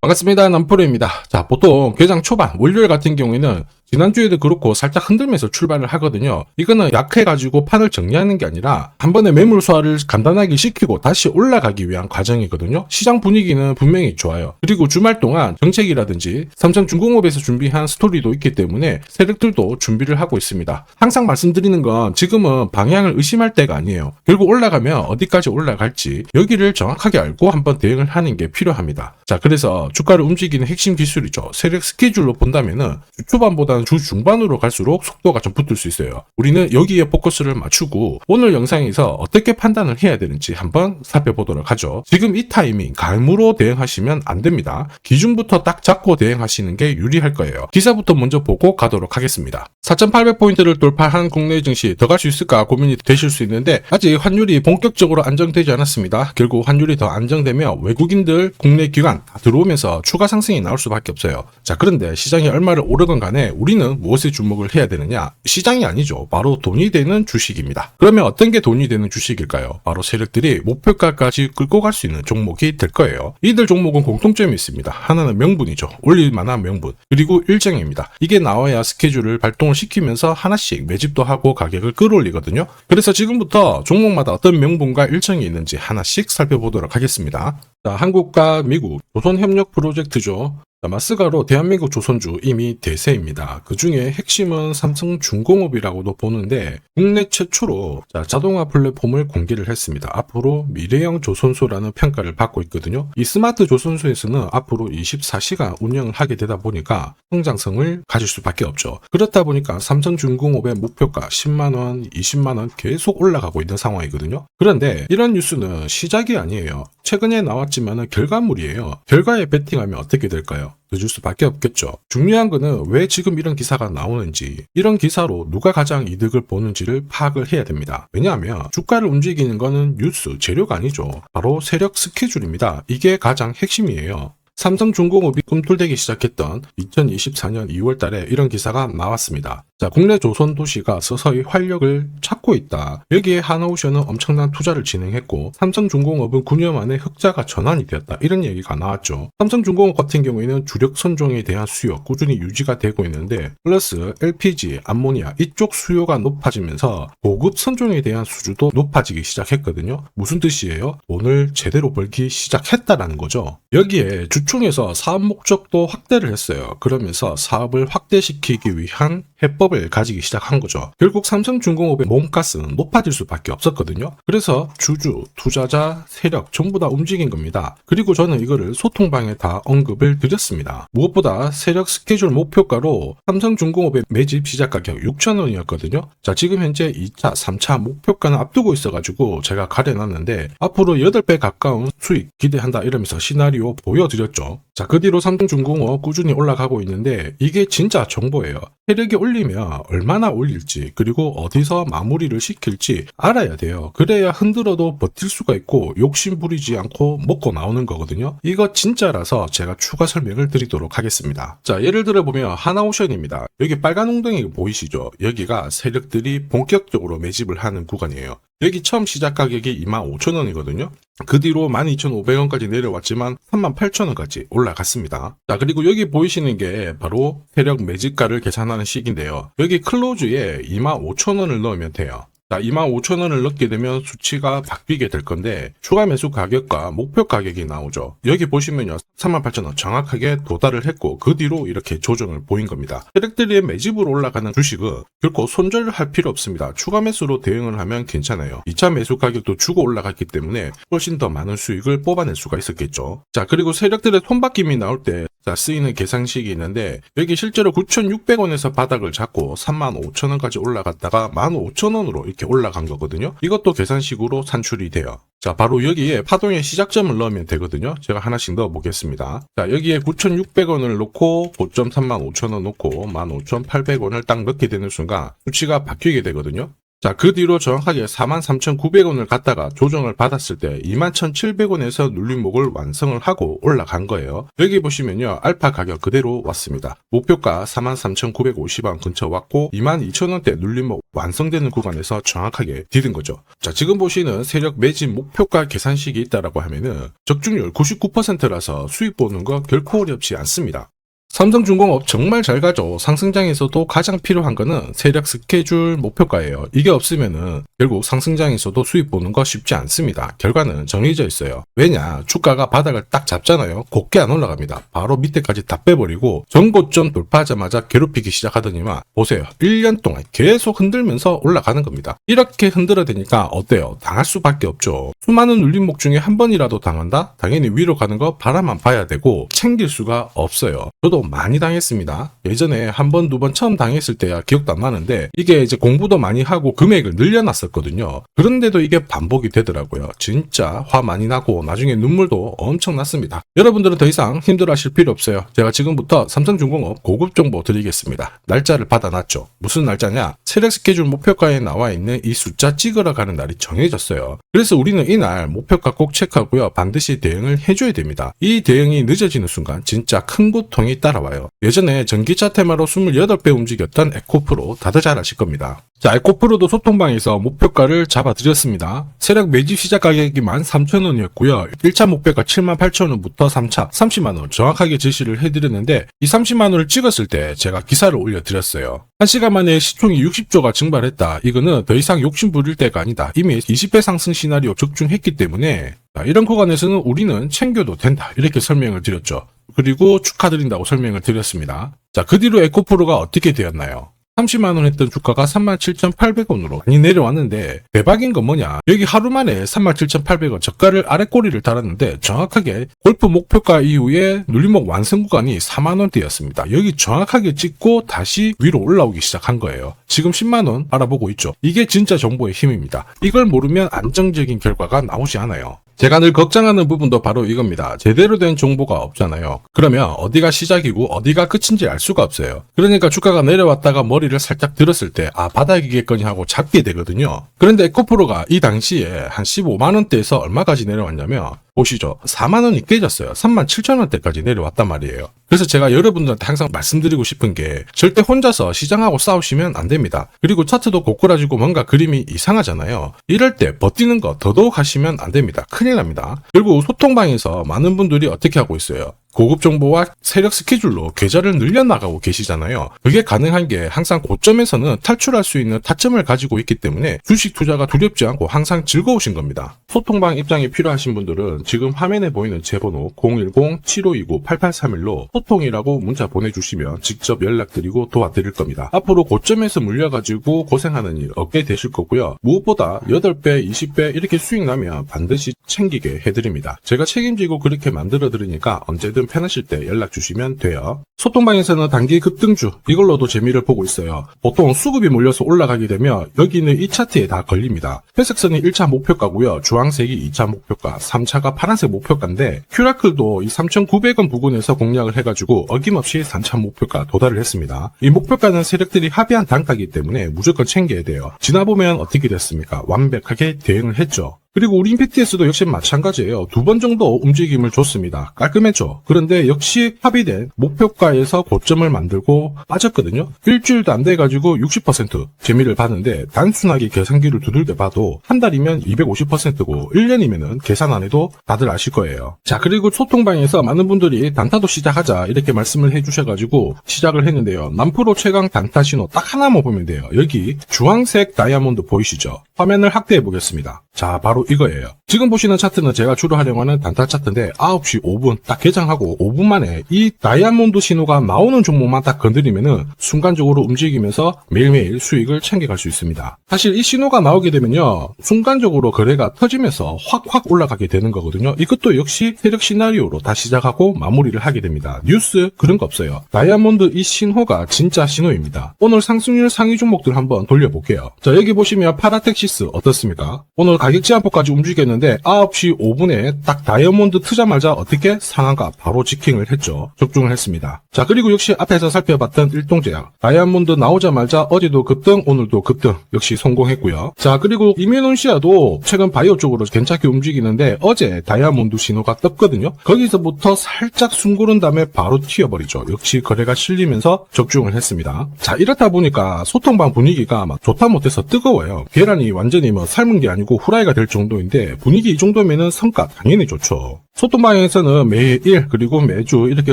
반갑습니다. 남프로입니다. 자, 보통 개장 초반, 월요일 같은 경우에는 지난주에도 그렇고 살짝 흔들면서 출발을 하거든요. 이거는 약해가지고 판을 정리하는 게 아니라 한 번에 매물 소화를 간단하게 시키고 다시 올라가기 위한 과정이거든요. 시장 분위기는 분명히 좋아요. 그리고 주말 동안 정책이라든지 삼성중공업에서 준비한 스토리도 있기 때문에 세력들도 준비를 하고 있습니다. 항상 말씀드리는 건 지금은 방향을 의심할 때가 아니에요. 결국 올라가면 어디까지 올라갈지 여기를 정확하게 알고 한번 대응을 하는 게 필요합니다. 자, 그래서 주가를 움직이는 핵심 기술이죠. 세력 스케줄로 본다면은 주 초반보다 주 중반으로 갈수록 속도가 좀 붙을 수 있어요. 우리는 여기에 포커스를 맞추고 오늘 영상에서 어떻게 판단을 해야 되는지 한번 살펴보도록 하죠. 지금 이 타이밍 감으로 대응하시면 안 됩니다. 기준부터 딱 잡고 대응하시는 게 유리할 거예요. 기사부터 먼저 보고 가도록 하겠습니다. 4,800포인트를 돌파한 국내 증시 더 갈 수 있을까 고민이 되실 수 있는데 아직 환율이 본격적으로 안정되지 않았습니다. 결국 환율이 더 안정되면 외국인들 국내 기관 다 들어오면서 추가 상승이 나올 수밖에 없어요. 자, 그런데 시장이 얼마를 오르건 간에 우리는 무엇에 주목을 해야 되느냐? 시장이 아니죠. 바로 돈이 되는 주식입니다. 그러면 어떤 게 돈이 되는 주식일까요? 바로 세력들이 목표가까지 끌고 갈 수 있는 종목이 될 거예요. 이들 종목은 공통점이 있습니다. 하나는 명분이죠. 올릴 만한 명분. 그리고 일정입니다. 이게 나와야 스케줄을 발동을 시키면서 하나씩 매집도 하고 가격을 끌어올리거든요. 그래서 지금부터 종목마다 어떤 명분과 일정이 있는지 하나씩 살펴보도록 하겠습니다. 자, 한국과 미국 조선협력 프로젝트죠. 마스가로 대한민국 조선주 이미 대세입니다. 그 중에 핵심은 삼성중공업이라고도 보는데 국내 최초로 자동화 플랫폼을 공개를 했습니다. 앞으로 미래형 조선소라는 평가를 받고 있거든요. 이 스마트 조선소에서는 앞으로 24시간 운영을 하게 되다 보니까 성장성을 가질 수밖에 없죠. 그렇다 보니까 삼성중공업의 목표가 10만원, 20만원 계속 올라가고 있는 상황이거든요. 그런데 이런 뉴스는 시작이 아니에요. 최근에 나왔지만 결과물이에요. 결과에 베팅하면 어떻게 될까요? 늦을 수밖에 없겠죠. 중요한 거는 왜 지금 이런 기사가 나오는지, 이런 기사로 누가 가장 이득을 보는지를 파악을 해야 됩니다. 왜냐하면 주가를 움직이는 거는 뉴스, 재료가 아니죠. 바로 세력 스케줄입니다. 이게 가장 핵심이에요. 삼성중공업이 꿈틀대기 시작했던 2024년 2월 달에 이런 기사가 나왔습니다. 자, 국내 조선 도시가 서서히 활력을 찾고 있다. 여기에 하나오션은 엄청난 투자를 진행했고 삼성중공업은 9년 만에 흑자가 전환이 되었다. 이런 얘기가 나왔죠. 삼성중공업 같은 경우에는 주력 선종에 대한 수요 꾸준히 유지가 되고 있는데 플러스 LPG, 암모니아 이쪽 수요가 높아지면서 고급 선종에 대한 수주도 높아지기 시작했거든요. 무슨 뜻이에요? 돈을 제대로 벌기 시작했다라는 거죠. 여기에 주총에서 사업 목적도 확대를 했어요. 그러면서 사업을 확대시키기 위한 해법을 가지기 시작한 거죠. 결국 삼성중공업의 몸값은 높아질 수밖에 없었거든요. 그래서 주주, 투자자, 세력 전부 다 움직인 겁니다. 그리고 저는 이거를 소통방에 다 언급을 드렸습니다. 무엇보다 세력 스케줄 목표가로 삼성중공업의 매집 시작 가격 6,000원이었거든요. 자, 지금 현재 2차, 3차 목표가는 앞두고 있어가지고 제가 가려놨는데 앞으로 8배 가까운 수익 기대한다 이러면서 시나리오 보여드렸죠. 자, 그 뒤로 삼성중공업 꾸준히 올라가고 있는데 이게 진짜 정보예요. 세력이 올리면 얼마나 올릴지 그리고 어디서 마무리를 시킬지 알아야 돼요. 그래야 흔들어도 버틸 수가 있고 욕심 부리지 않고 먹고 나오는 거거든요. 이거 진짜라서 제가 추가 설명을 드리도록 하겠습니다. 자, 예를 들어 보면 하나오션입니다. 여기 빨간 웅덩이 보이시죠? 여기가 세력들이 본격적으로 매집을 하는 구간이에요. 여기 처음 시작 가격이 25,000원이거든요. 그 뒤로 12,500원까지 내려왔지만 38,000원까지 올라갔습니다. 자, 그리고 여기 보이시는 게 바로 세력 매집가를 계산하는 식인데요. 여기 클로즈에 25,000원을 넣으면 돼요. 자, 25,000원을 넣게 되면 수치가 바뀌게 될 건데 추가 매수 가격과 목표 가격이 나오죠. 여기 보시면요. 38,000원 정확하게 도달을 했고 그 뒤로 이렇게 조정을 보인 겁니다. 세력들이 매집으로 올라가는 주식은 결코 손절할 필요 없습니다. 추가 매수로 대응을 하면 괜찮아요. 2차 매수 가격도 주고 올라갔기 때문에 훨씬 더 많은 수익을 뽑아낼 수가 있었겠죠. 자, 그리고 세력들의 손바뀜이 나올 때 쓰이는 계산식이 있는데 여기 실제로 9,600원에서 바닥을 잡고 35,000원까지 올라갔다가 15,000원으로 이렇게 올라간 거거든요. 이것도 계산식으로 산출이 돼요. 자, 바로 여기에 파동의 시작점을 넣으면 되거든요. 제가 하나씩 넣어 보겠습니다. 자, 여기에 9,600원을 놓고 고점 35,000원 놓고 15,800원을 딱 넣게 되는 순간 수치가 바뀌게 되거든요. 자, 그 뒤로 정확하게 43,900원을 갖다가 조정을 받았을 때 21,700원에서 눌림목을 완성을 하고 올라간 거예요. 여기 보시면요, 알파 가격 그대로 왔습니다. 목표가 43,950원 근처 왔고 22,000원대 눌림목 완성되는 구간에서 정확하게 디딘 거죠. 자, 지금 보시는 세력 매집 목표가 계산식이 있다라고 하면은 적중률 99%라서 수익 보는 거 결코 어렵지 않습니다. 삼성중공업 정말 잘 가죠. 상승장에서도 가장 필요한 거는 세력 스케줄 목표가예요. 이게 없으면은 결국 상승장에서도 수익 보는 거 쉽지 않습니다. 결과는 정해져 있어요. 왜냐? 주가가 바닥을 딱 잡잖아요. 곱게 안 올라갑니다. 바로 밑에까지 다 빼버리고 전고점 돌파하자마자 괴롭히기 시작하더니만 보세요. 1년 동안 계속 흔들면서 올라가는 겁니다. 이렇게 흔들어대니까 어때요? 당할 수밖에 없죠. 수많은 눌림목 중에 한 번이라도 당한다? 당연히 위로 가는 거 바라만 봐야 되고 챙길 수가 없어요. 저도 많이 당했습니다. 예전에 한 번, 두 번 처음 당했을 때야 기억도 안 나는데 이게 이제 공부도 많이 하고 금액을 늘려놨었거든요. 그런데도 이게 반복이 되더라고요. 진짜 화 많이 나고 나중에 눈물도 엄청 났습니다. 여러분들은 더 이상 힘들어하실 필요 없어요. 제가 지금부터 삼성중공업 고급 정보 드리겠습니다. 날짜를 받아놨죠. 무슨 날짜냐? 세력 스케줄 목표가에 나와 있는 이 숫자 찍으러 가는 날이 정해졌어요. 그래서 우리는 이날 목표가 꼭 체크하고요. 반드시 대응을 해줘야 됩니다. 이 대응이 늦어지는 순간 진짜 큰 고통이 따라와요. 예전에 전기차 테마로 28배 움직였던 에코프로 다들 잘 아실 겁니다. 자, 에코프로도 소통방에서 목표가를 잡아드렸습니다. 세력 매집 시작 가격이 13,000원이었고요. 1차 목표가 78,000원부터 3차 30만원 정확하게 제시를 해드렸는데 이 30만원을 찍었을 때 제가 기사를 올려드렸어요. 1시간 만에 시총이 60조가 증발했다. 이거는 더 이상 욕심 부릴 때가 아니다. 이미 20배 상승 시나리오 적중했기 때문에 이런 구간에서는 우리는 챙겨도 된다. 이렇게 설명을 드렸죠. 그리고 축하드린다고 설명을 드렸습니다. 자, 그 뒤로 에코프로가 어떻게 되었나요? 30만원 했던 주가가 37,800원으로 많이 내려왔는데 대박인 건 뭐냐? 여기 하루 만에 37,800원 저가를 아래꼬리를 달았는데 정확하게 골프 목표가 이후에 눌림목 완성 구간이 4만원대였습니다. 여기 정확하게 찍고 다시 위로 올라오기 시작한 거예요. 지금 10만원 알아보고 있죠. 이게 진짜 정보의 힘입니다. 이걸 모르면 안정적인 결과가 나오지 않아요. 제가 늘 걱정하는 부분도 바로 이겁니다. 제대로 된 정보가 없잖아요. 그러면 어디가 시작이고 어디가 끝인지 알 수가 없어요. 그러니까 주가가 내려왔다가 머리를 살짝 들었을 때 바닥이겠거니 하고 잡게 되거든요. 그런데 에코프로가 이 당시에 한 15만원대에서 얼마까지 내려왔냐면 보시죠. 4만원이 깨졌어요. 37,000원대까지 내려왔단 말이에요. 그래서 제가 여러분들한테 항상 말씀드리고 싶은 게 절대 혼자서 시장하고 싸우시면 안 됩니다. 그리고 차트도 고꾸라지고 뭔가 그림이 이상하잖아요. 이럴 때 버티는 거 더더욱 하시면 안 됩니다. 큰일 납니다. 결국 소통방에서 많은 분들이 어떻게 하고 있어요? 고급 정보와 세력 스케줄로 계좌를 늘려나가고 계시잖아요. 그게 가능한 게 항상 고점에서는 탈출할 수 있는 타점을 가지고 있기 때문에 주식 투자가 두렵지 않고 항상 즐거우신 겁니다. 소통방 입장이 필요하신 분들은 지금 화면에 보이는 제 번호 010-7529-8831로 소통이라고 문자 보내주시면 직접 연락드리고 도와드릴 겁니다. 앞으로 고점에서 물려가지고 고생하는 일 없게 되실 거고요. 무엇보다 8배, 20배 이렇게 수익 나면 반드시 챙기게 해드립니다. 제가 책임지고 그렇게 만들어 드리니까 언제든 편하실 때 연락 주시면 돼요. 소통방에서는 단기 급등주 이걸로도 재미를 보고 있어요. 보통 수급이 몰려서 올라가게 되면 여기는 이 차트에 다 걸립니다. 회색선이 1차 목표가고요. 주황색이 2차 목표가, 3차가 파란색 목표가인데 큐라클도 이 3,900원 부근에서 공략을 해가지고 어김없이 3차 목표가 도달을 했습니다. 이 목표가는 세력들이 합의한 단가이기 때문에 무조건 챙겨야 돼요. 지나보면 어떻게 됐습니까? 완벽하게 대응을 했죠. 그리고 우리 임팩트에서도 역시 마찬가지예요. 2번 정도 움직임을 줬습니다. 깔끔했죠. 그런데 역시 합의된 목표가에서 고점을 만들고 빠졌거든요. 일주일도 안 돼가지고 60% 재미를 봤는데 단순하게 계산기를 두들겨 봐도 한 달이면 250%고 1년이면은 계산 안 해도 다들 아실 거예요. 자, 그리고 소통방에서 많은 분들이 단타도 시작하자 이렇게 말씀을 해주셔가지고 시작을 했는데요. 남프로 최강 단타 신호 딱 하나만 보면 돼요. 여기 주황색 다이아몬드 보이시죠? 화면을 확대해 보겠습니다. 자, 바로 이거예요. 지금 보시는 차트는 제가 주로 활용하는 단타 차트인데 9시 5분 딱 개장하고 5분 만에 이 다이아몬드 신호가 나오는 종목만 딱 건드리면은 순간적으로 움직이면서 매일매일 수익을 챙겨갈 수 있습니다. 사실 이 신호가 나오게 되면요. 순간적으로 거래가 터지면서 확 올라가게 되는 거거든요. 이것도 역시 세력 시나리오로 다 시작하고 마무리를 하게 됩니다. 뉴스 그런 거 없어요. 다이아몬드 이 신호가 진짜 신호입니다. 오늘 상승률 상위 종목들 한번 돌려볼게요. 자, 여기 보시면 파라텍시스 어떻습니까? 오늘 가격 제한폭까지 움직였는데 있었는데 9시 5분에 딱 다이아몬드 트자마자 어떻게 상한가 바로 지킹을 했죠. 적중을 했습니다. 자, 그리고 역시 앞에서 살펴봤던 일동제약 다이아몬드 나오자마자 어제도 급등 오늘도 급등 역시 성공했고요. 자, 그리고 이뮤논시아도 최근 바이오 쪽으로 괜찮게 움직이는데 어제 다이아몬드 신호가 떴거든요. 거기서부터 살짝 숨고른 다음에 바로 튀어버리죠. 역시 거래가 실리면서 적중을 했습니다. 자, 이렇다 보니까 소통방 분위기가 막 좋다 못해서 뜨거워요. 계란이 완전히 뭐 삶은 게 아니고 후라이가 될 정도인데 분위기 이 정도면은 성과 당연히 좋죠. 소통방에서는 매일 그리고 매주 이렇게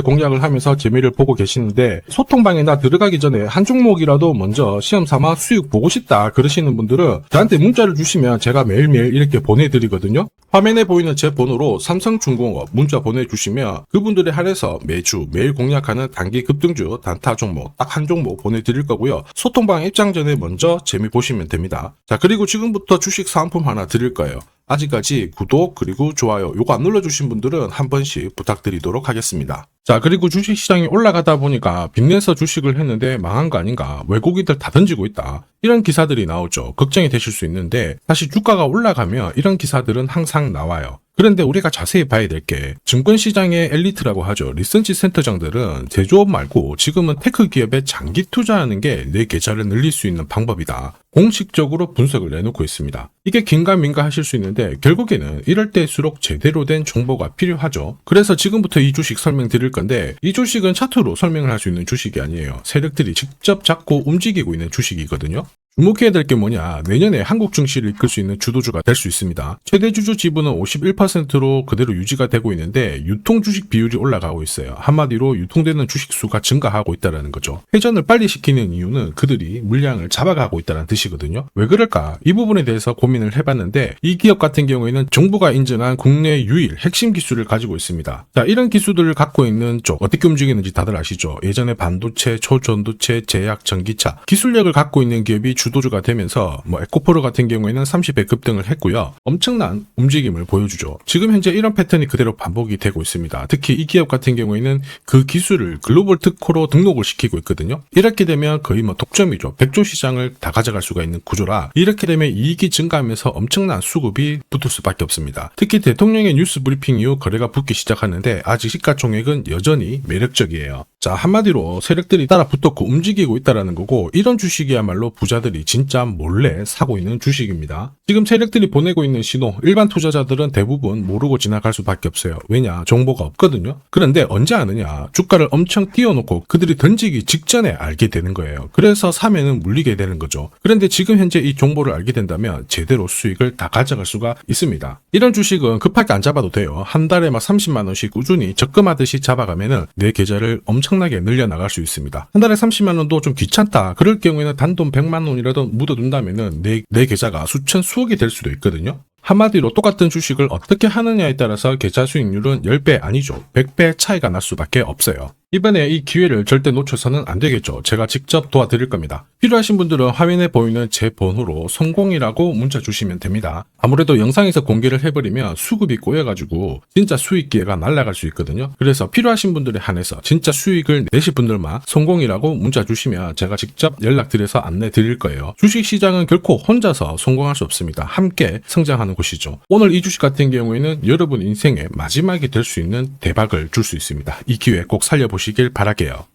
공략을 하면서 재미를 보고 계시는데 소통방에나 들어가기 전에 한 종목이라도 먼저 시험 삼아 수익 보고 싶다 그러시는 분들은 저한테 문자를 주시면 제가 매일매일 이렇게 보내드리거든요. 화면에 보이는 제 번호로 삼성중공업 문자 보내주시면 그분들에 한해서 매주 매일 공략하는 단기 급등주 단타 종목 딱 한 종목 보내드릴 거고요. 소통방 입장 전에 먼저 재미 보시면 됩니다. 자, 그리고 지금부터 주식 사은품 하나 드릴 거예요. 아직까지 구독 그리고 좋아요 요거 안 눌러주신 분들은 한 번씩 부탁드리도록 하겠습니다. 자, 그리고 주식시장이 올라가다 보니까 빚내서 주식을 했는데 망한 거 아닌가, 외국인들 다 던지고 있다, 이런 기사들이 나오죠. 걱정이 되실 수 있는데 사실 주가가 올라가면 이런 기사들은 항상 나와요. 그런데 우리가 자세히 봐야 될 게 증권시장의 엘리트라고 하죠. 리서치 센터장들은 제조업 말고 지금은 테크 기업에 장기 투자하는 게 내 계좌를 늘릴 수 있는 방법이다. 공식적으로 분석을 내놓고 있습니다. 이게 긴가민가 하실 수 있는데 결국에는 이럴 때일수록 제대로 된 정보가 필요하죠. 그래서 지금부터 이 주식 설명드릴 건데 이 주식은 차트로 설명을 할 수 있는 주식이 아니에요. 세력들이 직접 잡고 움직이고 있는 주식이거든요. 주목해야 될 게 뭐냐, 내년에 한국 증시를 이끌 수 있는 주도주가 될 수 있습니다. 최대 주주 지분은 51%로 그대로 유지가 되고 있는데 유통 주식 비율이 올라가고 있어요. 한마디로 유통되는 주식 수가 증가하고 있다는 거죠. 회전을 빨리 시키는 이유는 그들이 물량을 잡아가고 있다는 뜻이거든요. 왜 그럴까? 이 부분에 대해서 고민을 해봤는데 이 기업 같은 경우에는 정부가 인정한 국내 유일 핵심 기술을 가지고 있습니다. 자, 이런 기술들을 갖고 있는 쪽 어떻게 움직이는지 다들 아시죠? 예전에 반도체, 초전도체, 제약, 전기차 기술력을 갖고 있는 기업이 주도주가 되면서 에코프로 같은 경우에는 30배 급등을 했고요. 엄청난 움직임을 보여주죠. 지금 현재 이런 패턴이 그대로 반복이 되고 있습니다. 특히 이 기업 같은 경우에는 그 기술을 글로벌 특허로 등록을 시키고 있거든요. 이렇게 되면 거의 독점이죠. 100조 시장을 다 가져갈 수가 있는 구조라 이렇게 되면 이익이 증가하면서 엄청난 수급이 붙을 수밖에 없습니다. 특히 대통령의 뉴스 브리핑 이후 거래가 붙기 시작하는데 아직 시가총액은 여전히 매력적이에요. 자, 한마디로 세력들이 따라 붙었고 움직이고 있다는 거고 이런 주식이야말로 부자들이 진짜 몰래 사고 있는 주식입니다. 지금 세력들이 보내고 있는 신호 일반 투자자들은 대부분 모르고 지나갈 수밖에 없어요. 왜냐? 정보가 없거든요. 그런데 언제 아느냐? 주가를 엄청 띄워놓고 그들이 던지기 직전에 알게 되는 거예요. 그래서 사면은 물리게 되는 거죠. 그런데 지금 현재 이 정보를 알게 된다면 제대로 수익을 다 가져갈 수가 있습니다. 이런 주식은 급하게 안 잡아도 돼요. 한 달에 30만 원씩 꾸준히 적금하듯이 잡아가면은 내 계좌를 엄청나게 늘려나갈 수 있습니다. 한 달에 30만 원도 좀 귀찮다. 그럴 경우에는 단돈 100만 원이라도 묻어둔다면은 내 계좌가 수천 수억이 될 수도 있거든요. 한마디로 똑같은 주식을 어떻게 하느냐에 따라서 계좌 수익률은 10배 아니죠. 100배 차이가 날 수밖에 없어요. 이번에 이 기회를 절대 놓쳐서는 안 되겠죠. 제가 직접 도와드릴 겁니다. 필요하신 분들은 화면에 보이는 제 번호로 성공이라고 문자 주시면 됩니다. 아무래도 영상에서 공개를 해버리면 수급이 꼬여가지고 진짜 수익 기회가 날아갈 수 있거든요. 그래서 필요하신 분들에 한해서 진짜 수익을 내실 분들만 성공이라고 문자 주시면 제가 직접 연락드려서 안내 드릴 거예요. 주식시장은 결코 혼자서 성공할 수 없습니다. 함께 성장하는 곳이죠. 오늘 이 주식 같은 경우에는 여러분 인생의 마지막이 될 수 있는 대박을 줄 수 있습니다. 이 기회 꼭 살려보시길 바랄게요.